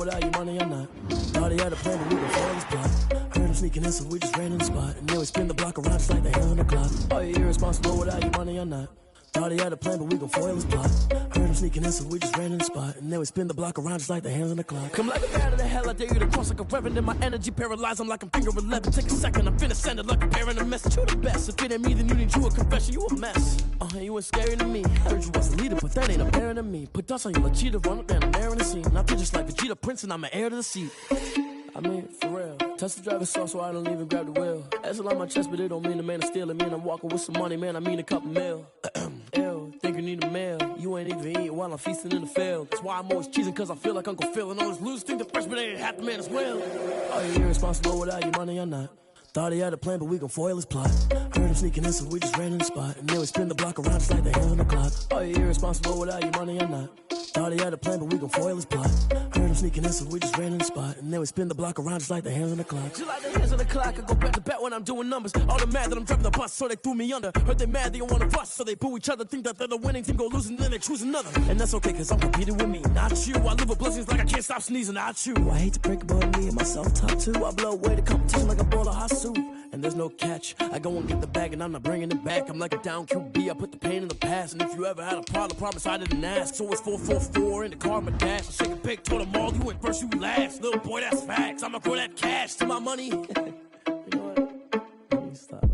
without your money or not. Thought he had a plan, but we gon' foil his plot. Heard him sneaking in, so we just ran in the spot. And then we spin the block around just like the hell on the clock. Are you irresponsible without your money or not? Thought he had a plan, but we gon' foil his plot. Heard him sneaking in, so we just ran in the spot. And then we spin the block around just like the hands on the clock. Come like a bat of the hell, I dare you to cross like a reverend. And my energy paralyzed, I'm like I'm finger 11. Take a second, I'm finna send it like a parent a message. You the best, if it ain't me, then you need you a confession. You a mess, you ain't scary to me. Heard you was a leader, but that ain't a parent to me. Put dust on you like cheetah, run up down the air in the scene. And I feel just like Vegeta Prince, and I'm an heir to the seat. I mean, for real. Touch the driver's sauce so I don't even grab the wheel. That's on my chest, but it don't mean the man is stealing. Man, I'm walking with some money, man, I mean a couple mil. Ew, think you need a meal. You ain't even eating while I'm feasting in the field. That's why I'm always cheesing, cause I feel like Uncle Phil. And all those losers think the freshman ain't half the man as well. Are you irresponsible without your money or not? Thought he had a plan, but we gon' foil his plot. Heard him sneaking in, so we just ran in the spot. And then we spin the block around just like the hands on the clock. Are you irresponsible without your money or not? Thought he had a plan, but we gon' foil his plot. Heard him sneaking in, so we just ran in the spot. And then we spin the block around just like the hands on the clock. Just like the hands on the clock, I go back to back when I'm doing numbers. All the mad that I'm driving the bus, so they threw me under. Heard they mad, they don't wanna bust, so they boo each other. Think that they're the winning team, go losing, then they choose another. And that's okay, cause I'm competing with me, not you. I live with blessings like I can't stop sneezing, not you. I hate to break about me and my self-talk too. I blow away the competition like a bowl of hot soup. And there's no catch. I go and get the bag and I'm not bringing it back. I'm like a down QB, I put the pain in the past. And if you ever had a problem, promise I didn't ask. So it's 444 in the car, my dash. I shake a big, told them all, you went first, you last. Little boy, that's facts. I'ma throw that cash to my money. You know what? Let me stop.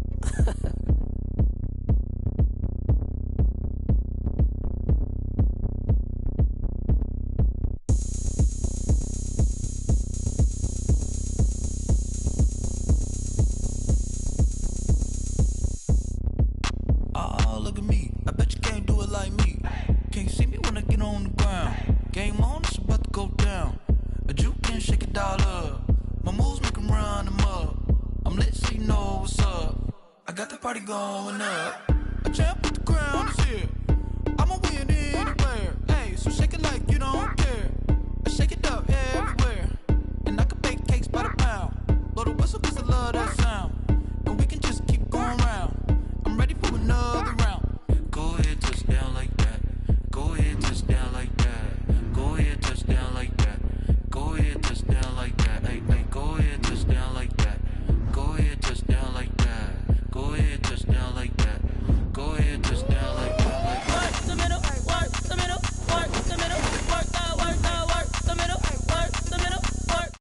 Going up, a champ with the crown is here. I'ma win anywhere. Hey, so shake it like you don't care. I shake it up everywhere, and I can bake cakes by the pound. Blow the whistle 'cause I love that sound, and we can just keep going round. I'm ready for another round. Go ahead, touch down like that. Go ahead, touch down like that. Go ahead, touch down like that. Go ahead, touch down like that. Hey, hey, go ahead, touch down like that. Go ahead, touch down like that. Go ahead, touch down like that. Go ahead, touch down like that. Like work the middle, work the middle, work the middle, work the middle, work the middle, work.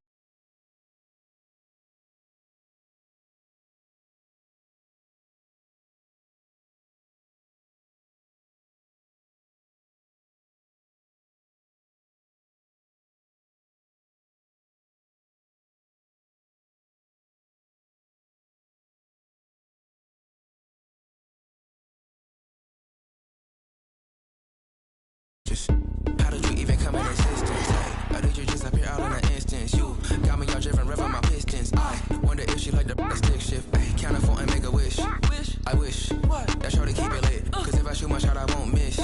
How did you even come in existence? Hey, or did you just appear out in an instance? You got me all driven, revving my pistons. I wonder if she like the stick shift. Hey, count it for and make a wish. I wish that shorty keep it lit. Cause if I shoot my shot, I won't miss.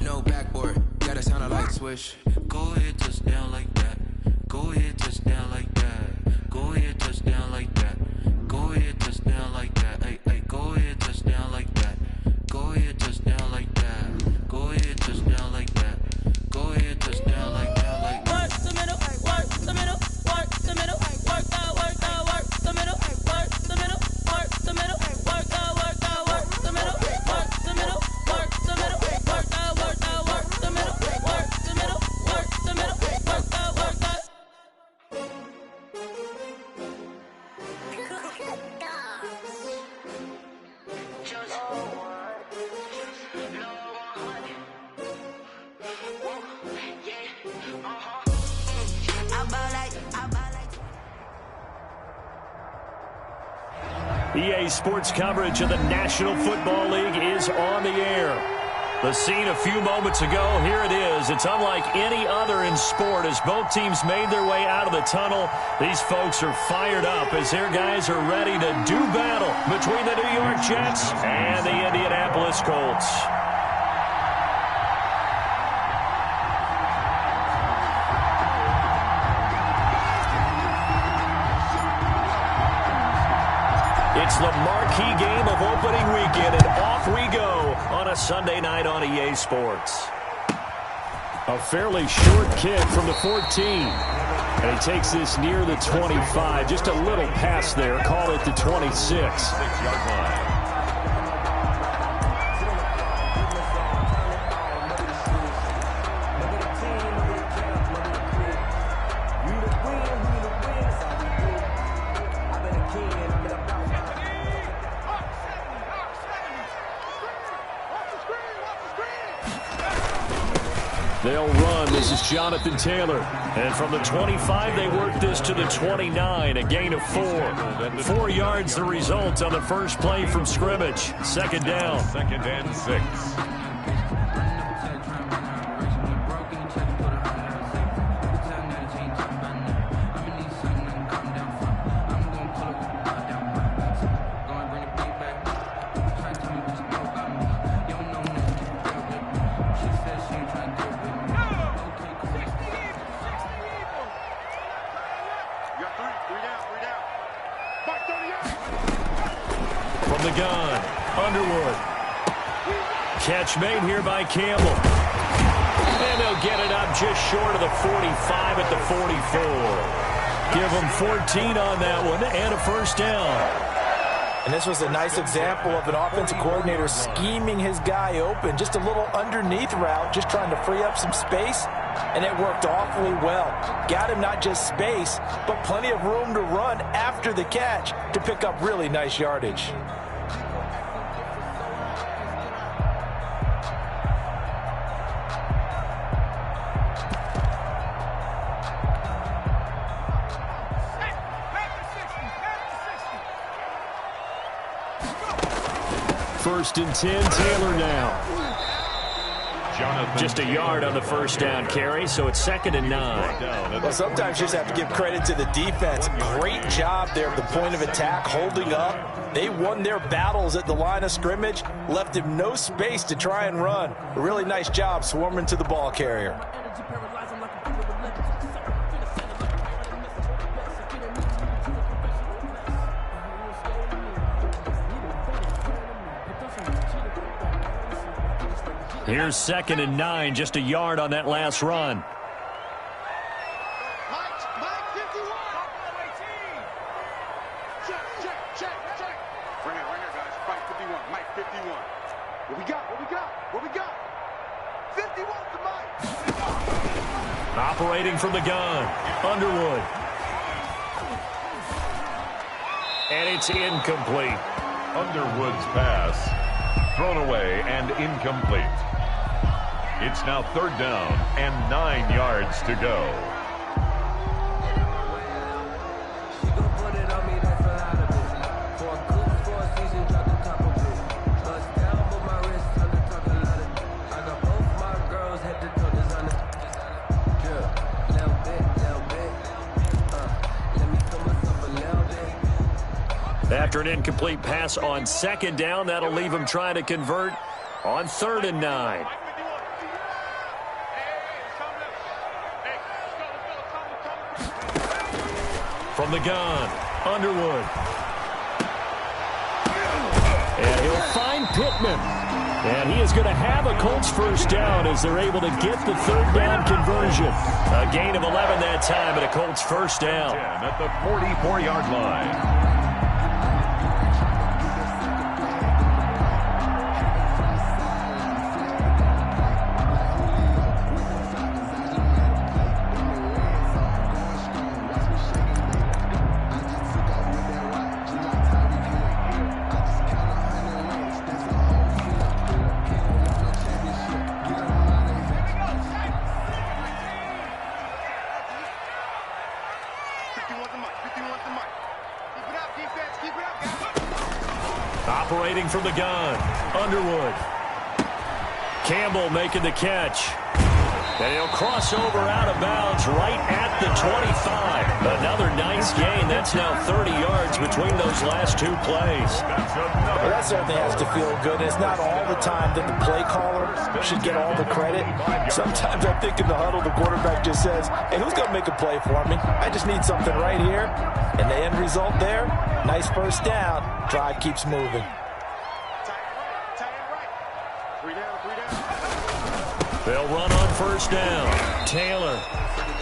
No backboard, gotta sound a light switch. Go ahead, touch down like that. Go ahead, touch down like that. Go ahead, touch down like that. Go ahead, touch down like that. Hey, hey, go ahead, touch down like that. Go ahead, touch down like that. Go ahead, touch down like that. Go ahead, touch down like that. Like work the middle, work the middle, work the middle, work the middle, work the middle, work the middle, work the middle, work the middle, work the middle, work the middle, work the middle, work the middle, work the middle, work the work the. EA Sports coverage of the National Football League is on the air. The scene a few moments ago, here it is. It's unlike any other in sport as both teams made their way out of the tunnel. These folks are fired up as their guys are ready to do battle between the New York Jets and the Indianapolis Colts. It's the marquee game of opening weekend, and off we go on a Sunday night on EA Sports. A fairly short kick from the 14. And he takes this near the 25. Just a little pass there. Call it the 26. 6-yard line. They'll run. This is Jonathan Taylor. And from the 25, they work this to the 29, a gain of 4. 4 yards the result on the first play from scrimmage. Second down. 2nd and 6. From the gun, Underwood. Catch made here by Campbell. And they'll get it up just short of the 45 at the 44. Give them 14 on that one and a first down. And this was a nice example of an offensive coordinator scheming his guy open. Just a little underneath route, just trying to free up some space. And it worked awfully well. Got him not just space, but plenty of room to run after the catch to pick up really nice yardage. First and 10, Taylor now. Jonathan Just a yard on the first down carry, so it's 2nd and 9. Well, sometimes you just have to give credit to the defense. Great job there at the point of attack, holding up. They won their battles at the line of scrimmage, left him no space to try and run. A really nice job swarming to the ball carrier. Here's 2nd and 9, just a yard on that last run. Mike 51. Check. Right here, guys. Mike 51. Mike 51. What we got? 51 to Mike. Operating from the gun, Underwood. And it's incomplete. Underwood's pass thrown away and incomplete. It's now 3rd down and 9 yards to go. After an incomplete pass on 2nd down, that'll leave him trying to convert on 3rd and 9. From the gun, Underwood. And he'll find Pittman. And he is going to have a Colts first down as they're able to get the 3rd down conversion. A gain of 11 that time and a Colts first down. At the 44-yard line. Operating from the gun, Underwood. Campbell making the catch. And he'll cross over out of bounds right at the 25. Another nice gain. That's now 30 yards between those last 2 plays. Well, that certainly has to feel good. It's not all the time that the play caller should get all the credit. Sometimes I think in the huddle, the quarterback just says, hey, who's going to make a play for me? I just need something right here. And the end result there, nice first down. Drive keeps moving. Tight right. 3 down. They'll run on first down. Taylor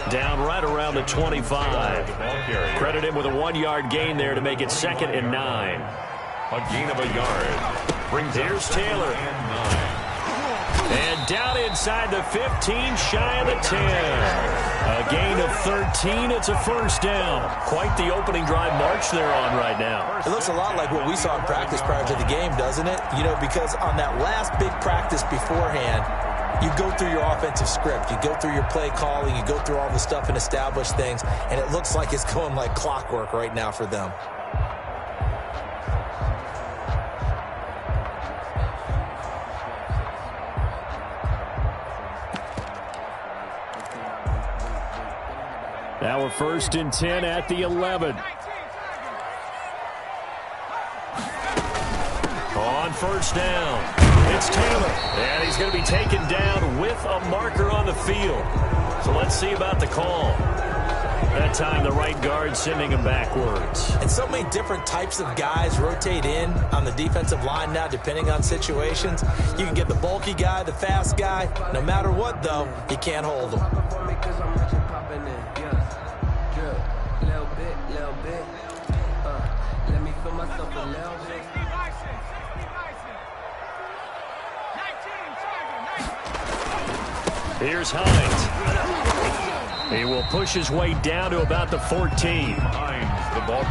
down right around the 25. Credit him with a 1-yard gain there to make it 2nd and 9. A gain of a yard. Here's Taylor. And down inside the 15, shy of the 10. A gain of 13. It's a first down. Quite the opening drive march they're on right now. It looks a lot like what we saw in practice prior to the game, doesn't it? You know, because on that last big practice beforehand, you go through your offensive script. You go through your play calling. You go through all the stuff and establish things. And it looks like it's going like clockwork right now for them. Now we're 1st and 10 at the 11. On first down, it's Taylor. And he's going to be taken down with a marker on the field. So let's see about the call. That time the right guard sending him backwards. And so many different types of guys rotate in on the defensive line now depending on situations. You can get the bulky guy, the fast guy. No matter what, though, you can't hold them. Here's Hines. He will push his way down to about the 14.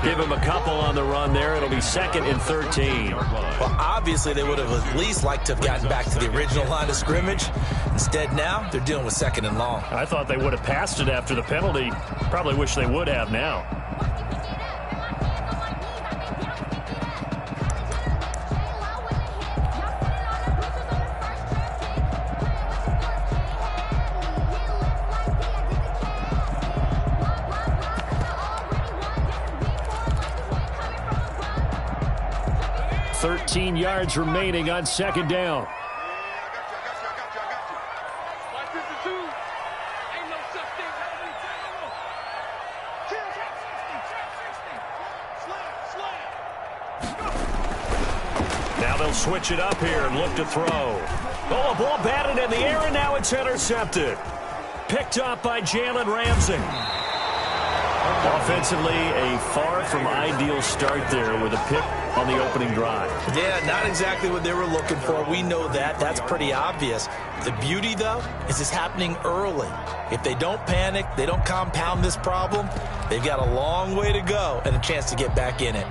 Give him a couple on the run there. It'll be 2nd and 13. Well, obviously they would have at least liked to have gotten back to the original line of scrimmage. Instead now, they're dealing with 2nd and long. I thought they would have passed it after the penalty. Probably wish they would have now. Yards remaining on 2nd down. Now they'll switch it up here and look to throw. Oh, a ball batted in the air, and now it's intercepted. Picked up by Jalen Ramsey. Offensively, a far from ideal start there with a pick on the opening drive. Yeah, not exactly what they were looking for. We know that. That's pretty obvious. The beauty, though, is it's happening early. If they don't panic, they don't compound this problem, they've got a long way to go and a chance to get back in it.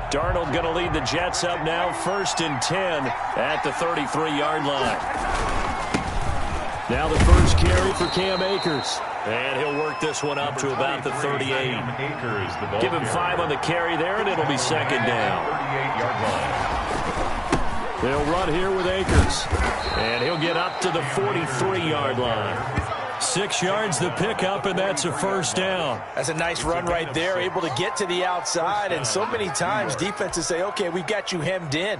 Darnold going to lead the Jets up now, 1st and 10 at the 33-yard line. Now the first carry for Cam Akers. And he'll work this one up to about the 38. Give him 5 on the carry there, and it'll be 2nd down. They'll run here with Akers. And he'll get up to the 43-yard line. 6 yards the pickup, and that's a first down. That's a nice run right there, able to get to the outside. And so many times defenses say, okay, we've got you hemmed in.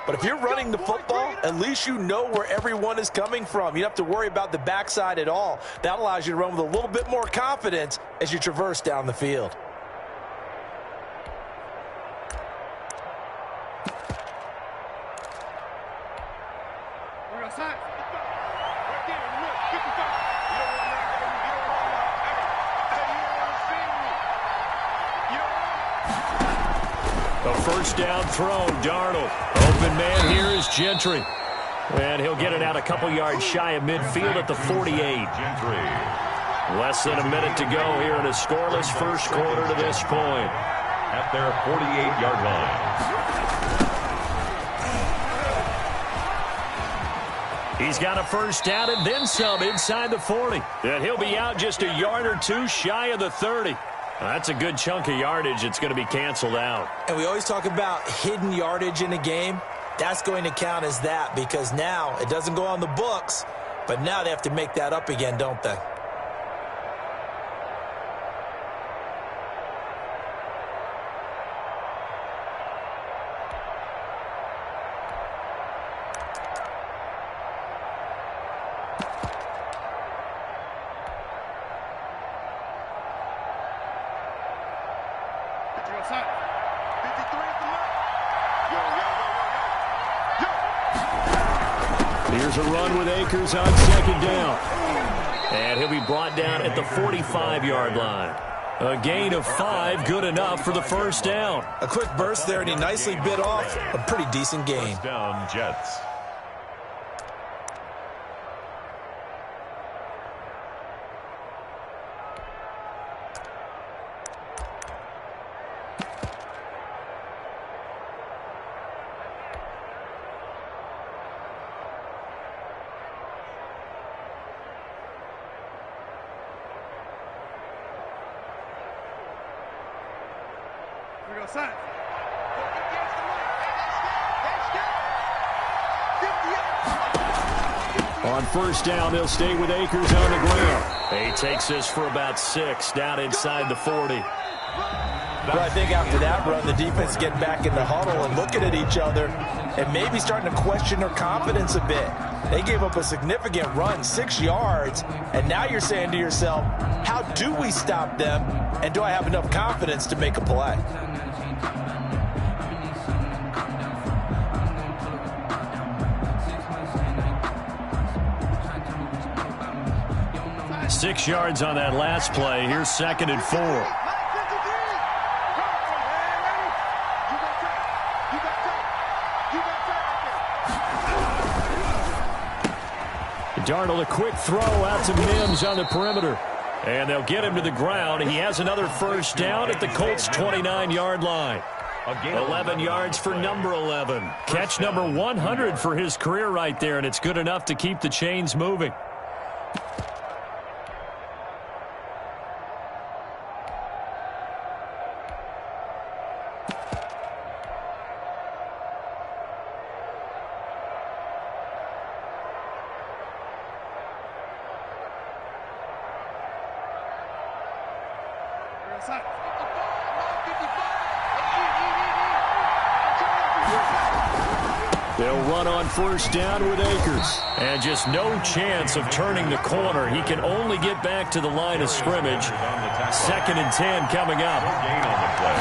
But if you're running the football, at least you know where everyone is coming from. You don't have to worry about the backside at all. That allows you to run with a little bit more confidence as you traverse down the field. A first down throw, Darnold. Open man here is Gentry. And he'll get it out a couple yards shy of midfield at the 48. Less than a minute to go here in a scoreless first quarter to this point. At their 48-yard line. He's got a first down and then some inside the 40. And he'll be out just a yard or two shy of the 30. That's a good chunk of yardage. It's going to be canceled out. And we always talk about hidden yardage in a game. That's going to count as that because now it doesn't go on the books, but now they have to make that up again, don't they? Here's a run with Akers on second down. And he'll be brought down at the 45-yard line. A gain of 5, good enough for the first down. A quick burst there, and he nicely bit off a pretty decent gain. First down, Jets. On first down, they'll stay with Akers on the ground. He takes this for about 6, down inside the 40. But I think after that run, the defense getting back in the huddle and looking at each other and maybe starting to question their confidence a bit. They gave up a significant run, 6 yards, and now you're saying to yourself, how do we stop them, and do I have enough confidence to make a play? Six yards on that last play. Here's 2nd and 4. Darnold, a quick throw out to Mims on the perimeter. And they'll get him to the ground. He has another first down at the Colts' 29-yard line. 11 yards for number 11. Catch number 100 for his career right there, and it's good enough to keep the chains moving. They'll run on first down with Akers. And just no chance of turning the corner. He can only get back to the line of scrimmage. 2nd and 10 coming up. Gain on the play.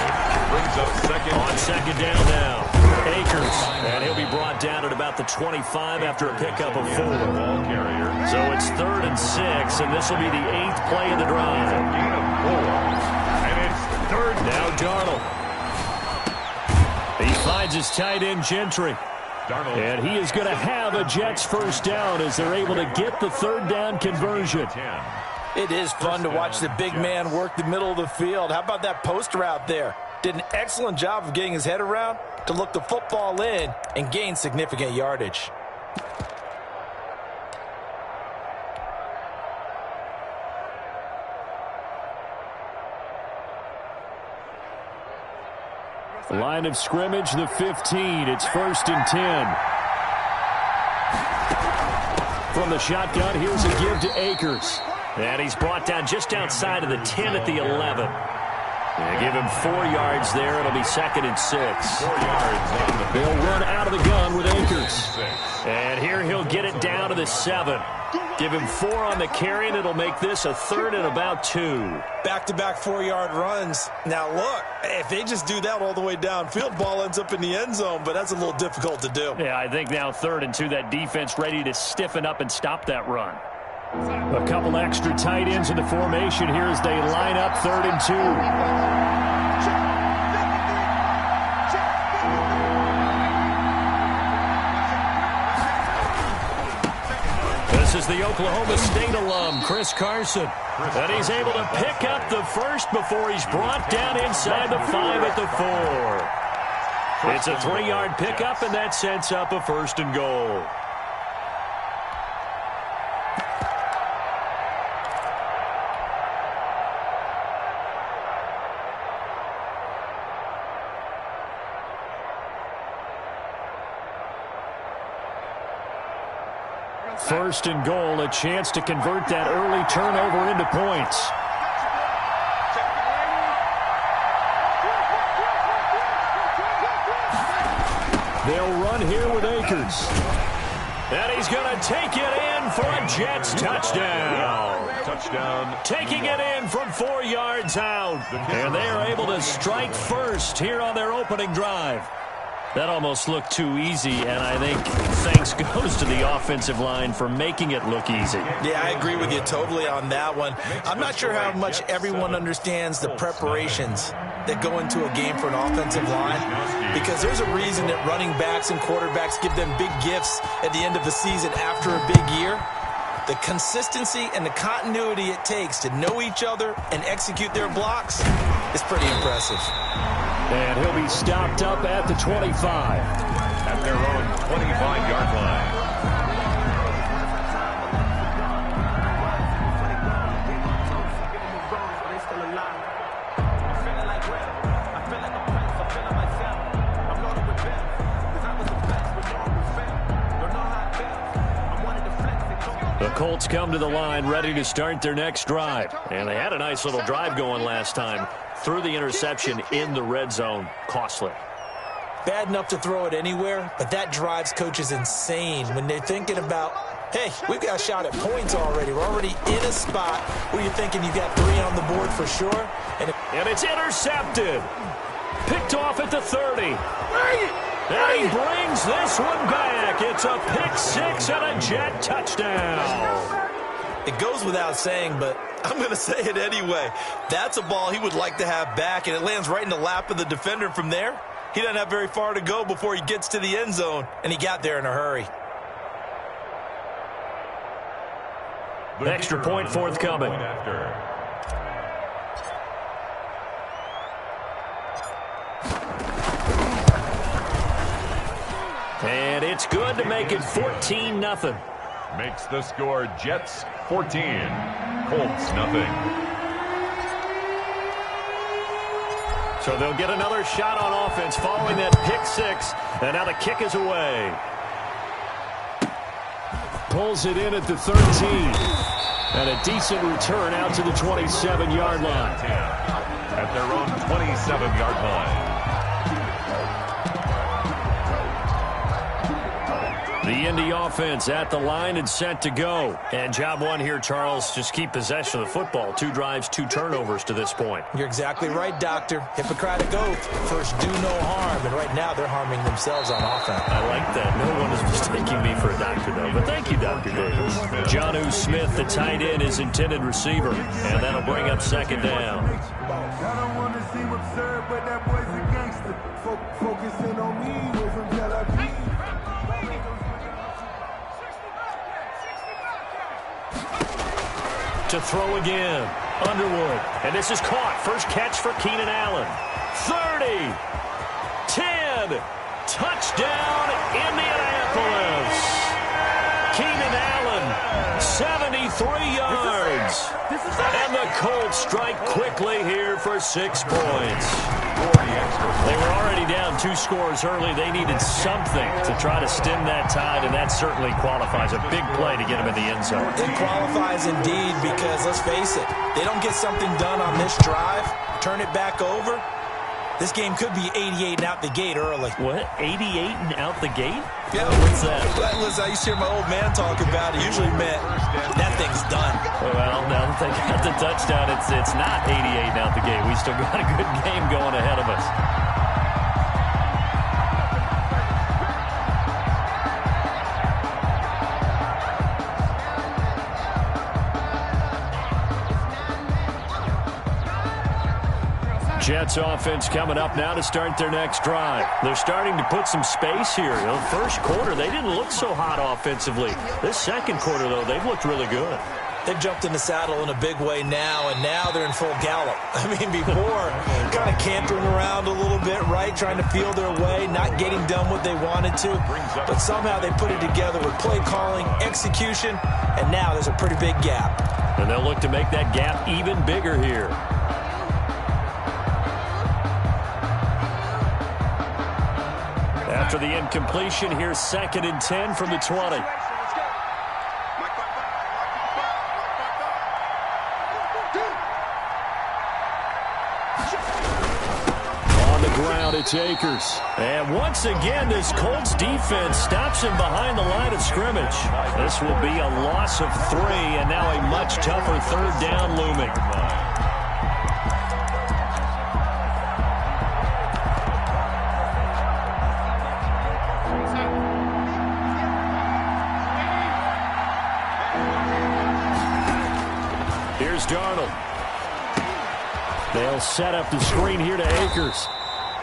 Brings up second. On second down now. Akers. And he'll be brought down at about the 25 after a pickup of 4. Ball carrier. So it's 3rd and 6, and this will be the 8th play of the drive. Gain of 4. And it's 3rd. Now Darnold. He finds his tight end Gentry. Darnold. And he is going to have a Jets first down as they're able to get the 3rd down conversion. It is fun to watch the big man work the middle of the field. How about that post route there? Did an excellent job of getting his head around to look the football in and gain significant yardage. Line of scrimmage, the 15. It's 1st and 10. From the shotgun, here's a give to Akers. And he's brought down just outside of the 10 at the 11. They give him 4 yards there. It'll be 2nd and 6. 4 yards on the They'll run out of the gun with Akers. And here he'll get it down to the 7. Give him 4 on the carry, and it'll make this a 3rd and about 2. Back-to-back 4-yard runs. Now, look, if they just do that all the way downfield, ball ends up in the end zone, but that's a little difficult to do. Yeah, I think now 3rd and 2, that defense ready to stiffen up and stop that run. A couple extra tight ends in the formation here as they line up 3rd and 2. This is the Oklahoma State alum, Chris Carson. And he's able to pick up the first before he's brought down inside the 5 at the 4. It's a 3-yard pickup, and that sets up a 1st and goal. First and goal, a chance to convert that early turnover into points. They'll run here with Akers. And he's going to take it in for a Jets touchdown. touchdown. Taking it in from 4 yards out. And they are able to strike first here on their opening drive. That almost looked too easy, and I think thanks goes to the offensive line for making it look easy. Yeah, I agree with you totally on that one. I'm not sure how much everyone understands the preparations that go into a game for an offensive line, because there's a reason that running backs and quarterbacks give them big gifts at the end of the season after a big year. The consistency and the continuity it takes to know each other and execute their blocks is pretty impressive. And he'll be stopped up at the 25. At their own 25-yard line. The Colts come to the line ready to start their next drive. And they had a nice little drive going last time. Threw the interception in the red zone. Costly. Bad enough to throw it anywhere, but that drives coaches insane when they're thinking about, hey, we've got a shot at points already. We're already in a spot where you're thinking you've got 3 on the board for sure. And it's intercepted. Picked off at the 30. And he brings this one back. It's a pick 6 and a Jet touchdown. It goes without saying, but I'm going to say it anyway. That's a ball he would like to have back, and it lands right in the lap of the defender from there. He doesn't have very far to go before he gets to the end zone, and he got there in a hurry. Extra point forthcoming. And it's good to make it 14-0. Makes the score Jets 14, Colts nothing. So they'll get another shot on offense following that pick 6. And now the kick is away. Pulls it in at the 13. And a decent return out to the 27-yard line. At their own 27-yard line. The Indy offense at the line and set to go. And job one here, Charles, just keep possession of the football. 2 drives, 2 turnovers to this point. You're exactly right, Doctor. Hippocratic oath. First, do no harm. And right now, they're harming themselves on offense. I like that. No one is mistaking me for a doctor, though. But thank you, Dr. Davis. Jonnu Smith, the tight end, is intended receiver. And that'll bring up second down. I don't want to seem absurd, but that boy's a gangster. Focusing on me, away from Tel Aviv. To throw again. Underwood. And this is caught. First catch for Keenan Allen. 30. 10. Touchdown, Indianapolis. Keenan Allen, 73 yards. And the Colts strike quickly here for 6 points. They were already down 2 scores early. They needed something to try to stem that tide, and that certainly qualifies. A big play to get them in the end zone. It qualifies indeed because, let's face it, they don't get something done on this drive, turn it back over, this game could be 88 and out the gate early. What? 88 and out the gate? Yeah. What's that? Listen, I used to hear my old man talk about it. Usually meant that thing's done. Well, now that they got the touchdown, it's not 88 and out the gate. We still got a good game going ahead of us. Jets offense coming up now to start their next drive. They're starting to put some space here. You know, first quarter, they didn't look so hot offensively. This second quarter, though, they've looked really good. They've jumped in the saddle in a big way now, and now they're in full gallop. I mean, before, kind of cantering around a little bit, right, trying to feel their way, not getting done what they wanted to. But somehow they put it together with play calling, execution, and now there's a pretty big gap. And they'll look to make that gap even bigger here. After the incompletion, here's 2nd and 10 from the 20. On the ground. It's Akers. And once again, this Colts defense stops him behind the line of scrimmage. This will be a loss of 3, and now a much tougher third down looming. Here's Darnold. They'll set up the screen here to Akers.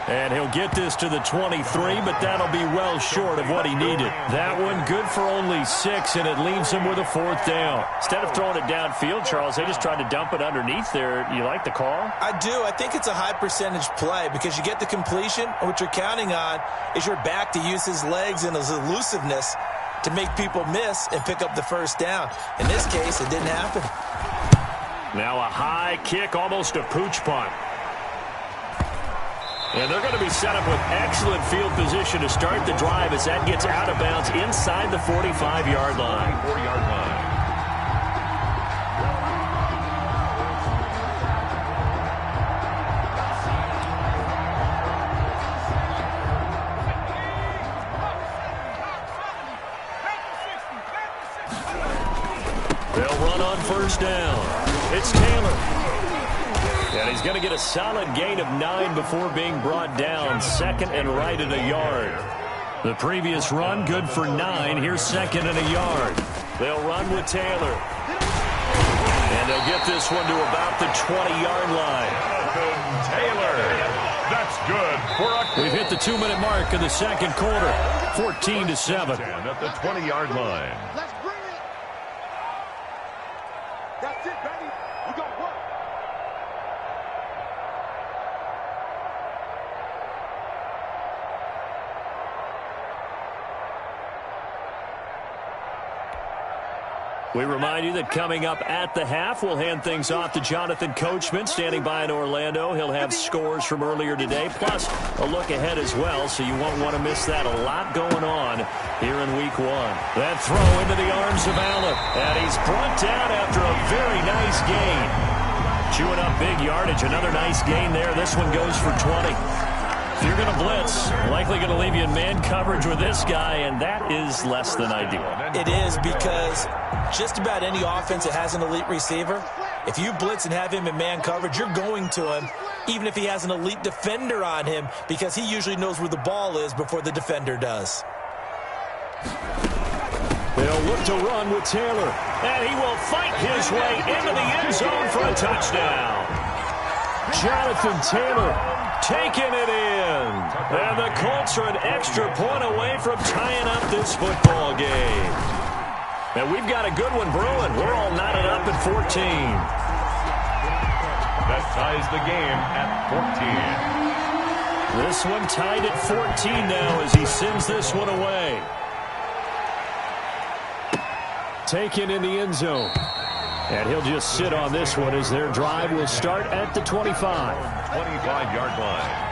And he'll get this to the 23, but that'll be well short of what he needed. That one good for only 6, and it leaves him with a 4th down. Instead of throwing it downfield, Charles, they just tried to dump it underneath there. You like the call? I do. I think it's a high percentage play because you get the completion, and what you're counting on is your back to use his legs and his elusiveness to make people miss and pick up the first down. In this case, it didn't happen. Now a high kick, almost a pooch punt. And they're going to be set up with excellent field position to start the drive as that gets out of bounds inside the 45-yard line. 40-yard line. They'll run on first down. It's Taylor. And he's going to get a solid gain of 9 before being brought down. 2nd and right at a yard. The previous run, good for 9. Here's 2nd and a yard. They'll run with Taylor. And they'll get this one to about the 20-yard line. Taylor. That's good for a... We've hit the 2-minute mark of the second quarter. 14-7. At the 20-yard line. Let's bring it. That's it, baby. We got work. We remind you that coming up at the half, we'll hand things off to Jonathan Coachman, standing by in Orlando. He'll have scores from earlier today, plus a look ahead as well, so you won't want to miss that. A lot going on here in Week 1. That throw into the arms of Allen, and he's brought down after a very nice gain. Chewing up big yardage, another nice gain there. This one goes for 20. If you're going to blitz, likely going to leave you in man coverage with this guy, and that is less than ideal. It is because just about any offense that has an elite receiver, if you blitz and have him in man coverage, you're going to him, even if he has an elite defender on him, because he usually knows where the ball is before the defender does. They'll look to run with Taylor, and he will fight his way into the end zone for a touchdown. Jonathan Taylor taking it in. And the Colts are an extra point away from tying up this football game. And we've got a good one brewing. We're all knotted up at 14. That ties the game at 14. This one tied at 14 now as he sends this one away. Taken in the end zone. And he'll just sit on this one as their drive will start at the 25. 25-yard line.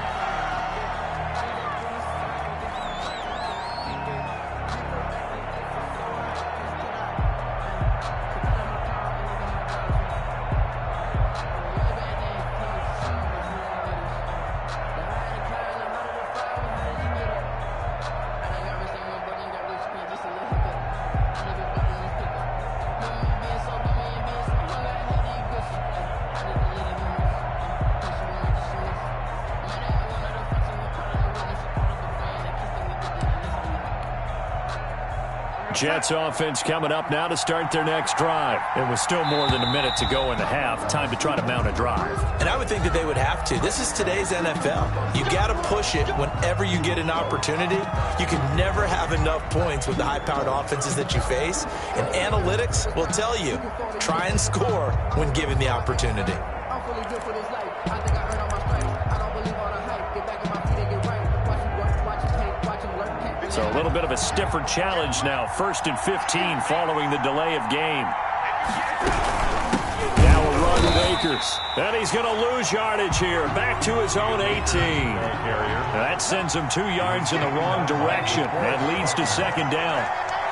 Jets offense coming up now to start their next drive. It was still more than a minute to go in the half. Time to try to mount a drive. And I would think that they would have to. This is today's NFL. You got to push it whenever you get an opportunity. You can never have enough points with the high-powered offenses that you face. And analytics will tell you, try and score when given the opportunity. So a little bit of a stiffer challenge now. 1st and 15 following the delay of game. Now a run with Akers. And he's going to lose yardage here. Back to his own 18. That sends him 2 yards in the wrong direction and leads to 2nd down.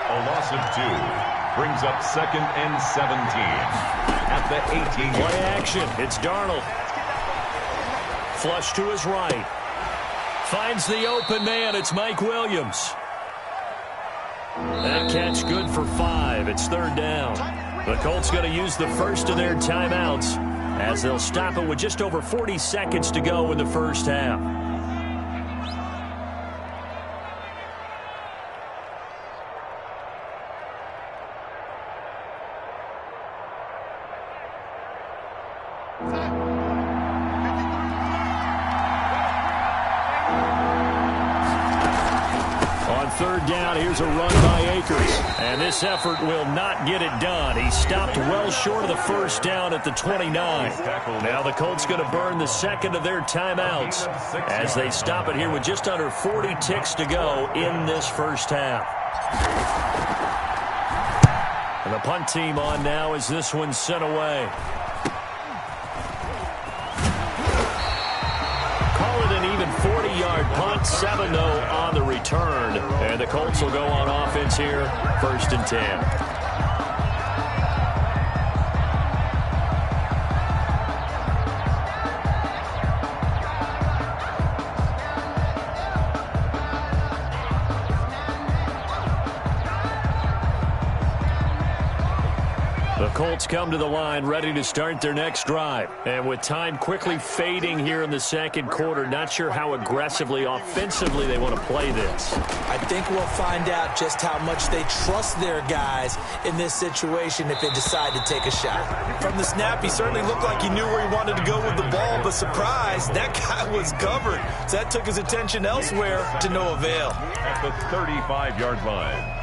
A loss of 2 brings up 2nd and 17 at the 18. Play action. It's Darnold. Flush to his right. Finds the open man. It's Mike Williams. That catch good for 5. It's third down. The Colts going to use the first of their timeouts as they'll stop it with just over 40 seconds to go in the first half. Third down, here's a run by Akers. And this effort will not get it done. He stopped well short of the first down at the 29. Now the Colts going to burn the second of their timeouts as they stop it here with just under 40 ticks to go in this first half. And the punt team on now as this one's sent away. Call it an even 40-yard punt, 7-0 on the return. And the Colts will go on offense here, 1st and 10. The Colts come to the line ready to start their next drive. And with time quickly fading here in the second quarter, not sure how aggressively, offensively they want to play this. I think we'll find out just how much they trust their guys in this situation if they decide to take a shot. From the snap, he certainly looked like he knew where he wanted to go with the ball, but surprise, that guy was covered. So that took his attention elsewhere to no avail. At the 35-yard line.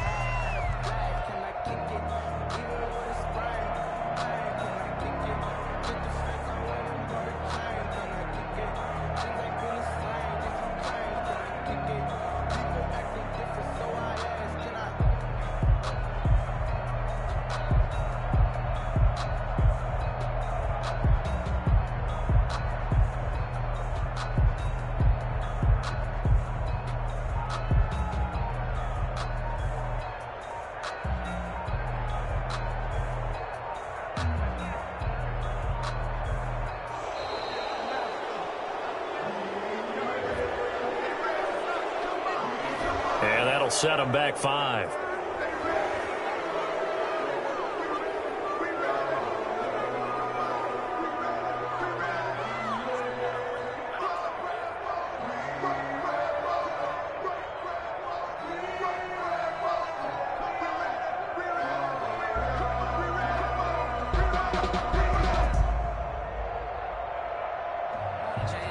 And that'll set them back 5.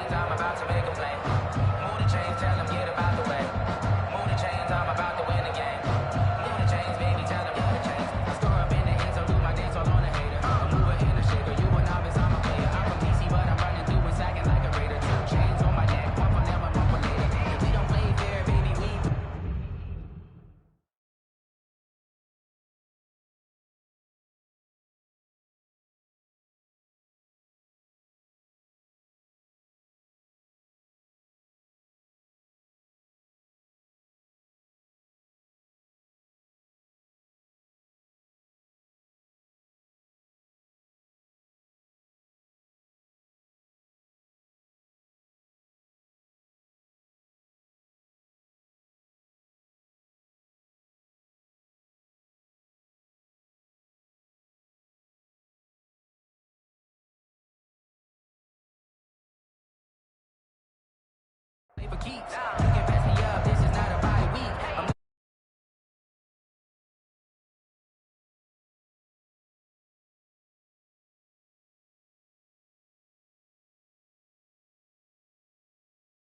I'm about to make a play. Move the chains, tell them get